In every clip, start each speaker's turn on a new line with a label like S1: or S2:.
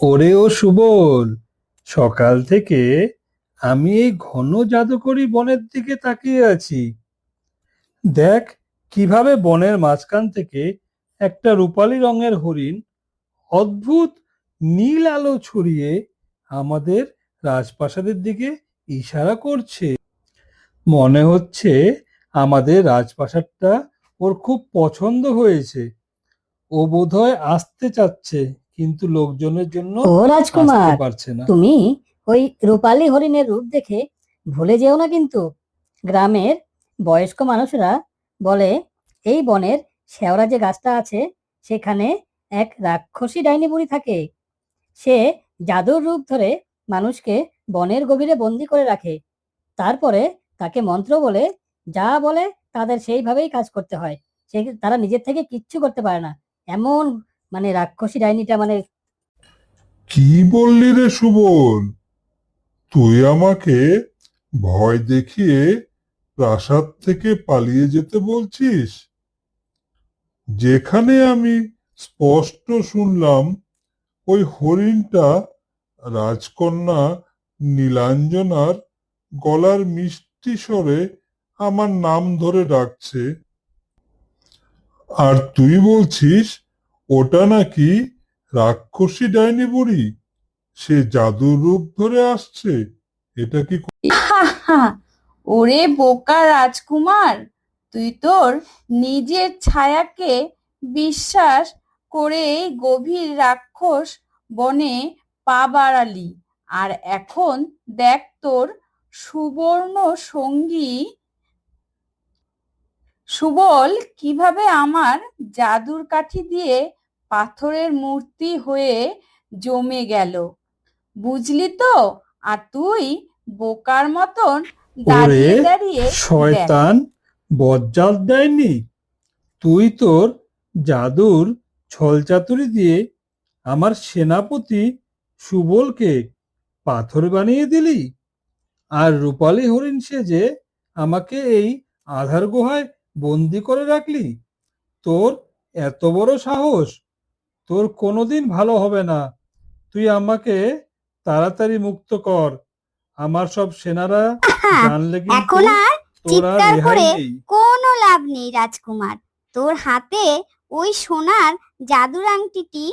S1: ওরে ও সুবল, সকাল থেকে আমি এই ঘন জাদুকরি বনের দিকে তাকিয়ে আছি। দেখ কিভাবে বনের মাঝখান থেকে একটা রূপালী রঙের হরিণ অদ্ভুত নীল আলো ছড়িয়ে আমাদের রাজপ্রাসাদের দিকে ইশারা করছে। মনে হচ্ছে আমাদের রাজপ্রাসাদটা ওর খুব পছন্দ হয়েছে। ও বোধহয় আসতে চাচ্ছে, কিন্তু লোকজনের জন্য
S2: ও
S1: আসতে
S2: রাজকুমার,
S1: পারছে না।
S2: তুমি ওই রূপালী হরিণের রূপ দেখে ভুলে যেও না কিন্তু। গ্রামের বয়স্ক মানুষরা বলে এই বনের শেওড়া যে গাছটা আছে সেখানে এক রাক্ষসী ডাইনি বুড়ি থাকে। সে জাদুর রূপ ধরে মানুষকে বনের গভীরে বন্দি করে রাখে। তারপরে তাকে মন্ত্র বলে যা বলে তাদের সেইভাবেই কাজ করতে হয়। তারা নিজের থেকে কিচ্ছু করতে পারে না। এমন রাক্ষসী ডাইনিটা
S3: কি বললি রে সুবল? তুই আমাকে ভয় দেখিয়ে প্রাসাদ থেকে পালিয়ে যেতে বলছিস, যেখানে আমি স্পষ্ট শুনলাম ওই হরিণটা রাজকন্যা নীলাঞ্জনার গলার মিষ্টি স্বরে আমার নাম ধরে ডাকছে, আর তুই বলছিস ওটা নাকি রাক্ষসী ডাইনি বুড়ি, সে জাদুর রূপ ধরে আসছে? এটা কি
S4: হাহা, ওরে বোকা রাজকুমার, তুই তোর নিজের ছায়াকে বিশ্বাস করে এই গভীর রাক্ষস বনে পা বাড়ালি, আর এখন দেখ তোর সুবর্ণ সঙ্গী সুবল কিভাবে আমার জাদুর কাঠি দিয়ে পাথরের মূর্তি হয়ে জমে গেল, বুঝলি তো? আর তুই বোকার মতন
S1: ওরে
S4: দাঁড়িয়ে দাঁড়িয়ে দেখ।
S1: শয়তান, বজ্জাত দেয়নি? তুই তোর জাদুর ছলচাতুরি দিয়ে আমার সেনাপতি সুবলকে পাথর বানিয়ে দিলি, আর রূপালী হরিণ সেজে আমাকে এই আধার গুহায় বন্দি করে রাখলি। তোর এত বড় সাহস! তোর কোনোদিন ভালো হবে না। তুই আমাকে তাড়াতাড়ি মুক্ত কর। আমার সব সেনারা জানলে কিন্তু
S5: এখন আর
S1: তোর আর
S5: চিৎকার
S1: রেহাই
S5: করে
S1: নেই।
S5: কোনো লাভ নেই রাজকুমার। তোর হাতে ওই সোনার জাদুর আংটিটি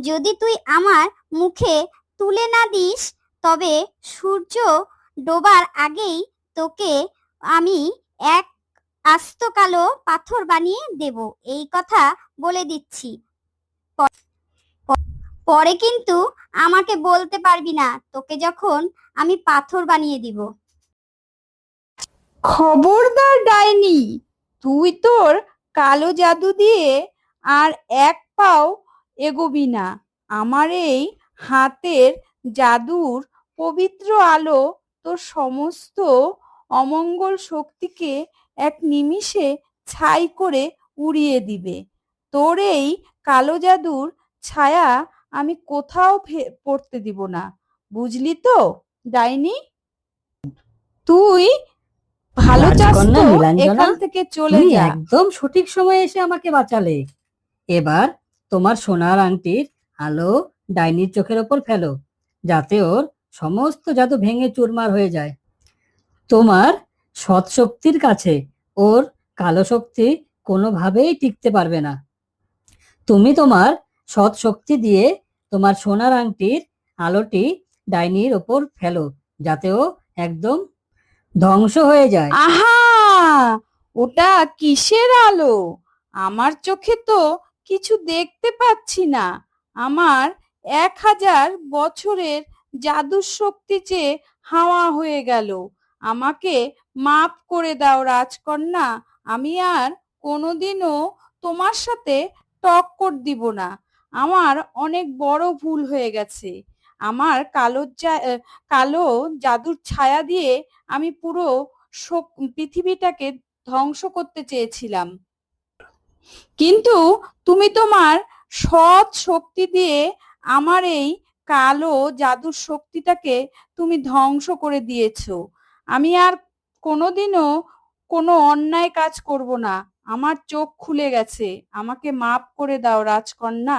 S5: যদি তুই আমার মুখে তুলে না দিস, তবে সূর্য ডোবার আগেই তোকে আমি এক আস্ত কালো পাথর বানিয়ে দেব, এই কথা বলে দিচ্ছি। পরে কিন্তু আমাকে বলতে পারবি না তোকে যখন আমি পাথর বানিয়ে দিব।
S4: খবরদার ডাইনি, তুই তোর কালো জাদু দিয়ে আর এক পাও এগোবি না। আমার এই হাতের জাদুর পবিত্র আলো তোর সমস্ত অমঙ্গল শক্তিকে এক নিমিষে ছাই করে উড়িয়ে দিবে। তোর এই কালো জাদুর ছায়া আমি কোথাও পড়তে দিব না, বুঝলি তো ডাইনি? তুই ভালো চাস
S2: রাজকন্যা
S4: তো
S2: নীলাঞ্জনা,
S4: এখান থেকে চলে
S2: তুমি
S4: যা।
S2: একদম সঠিক সময়ে এসে আমাকে বাঁচালে। এবার তোমার সোনার আংটির আলো ডাইনির চোখের ওপর ফেলো, যাতে ওর সমস্ত জাদু ভেঙে চুরমার হয়ে যায়। তোমার সৎ শক্তির কাছে ওর কালো শক্তি কোনোভাবেই টিকতে পারবে না। তুমি তোমার সৎ শক্তি দিয়ে তোমার সোনার আংটির আলোটি ডাইনির ওপর ফেলো, যাতে ও একদম ধ্বংস হয়ে যায়।
S4: আহা, ওটা কিসের আলো? আমার চোখে তো কিছু দেখতে পাচ্ছি না। আমার 1000 বছরের জাদুর শক্তি যে হাওয়া হয়ে গেল। আমাকে মাফ করে দাও রাজকন্যা, আমি আর কোনোদিনও তোমার সাথে টক্কর দিব না। আমার অনেক বড় ভুল হয়ে গেছে। আমার কালো জাদুর ছায়া দিয়ে আমি পুরো পৃথিবীটাকে ধ্বংস করতে চেয়েছিলাম, কিন্তু তুমি তোমার সৎ শক্তি দিয়ে আমার এই কালো জাদুর শক্তিটাকে তুমি ধ্বংস করে দিয়েছো। আমি আর কোনোদিনও কোনো অন্যায় কাজ করব না। আমার চোখ খুলে গেছে, আমাকে মাফ করে দাও রাজকন্যা।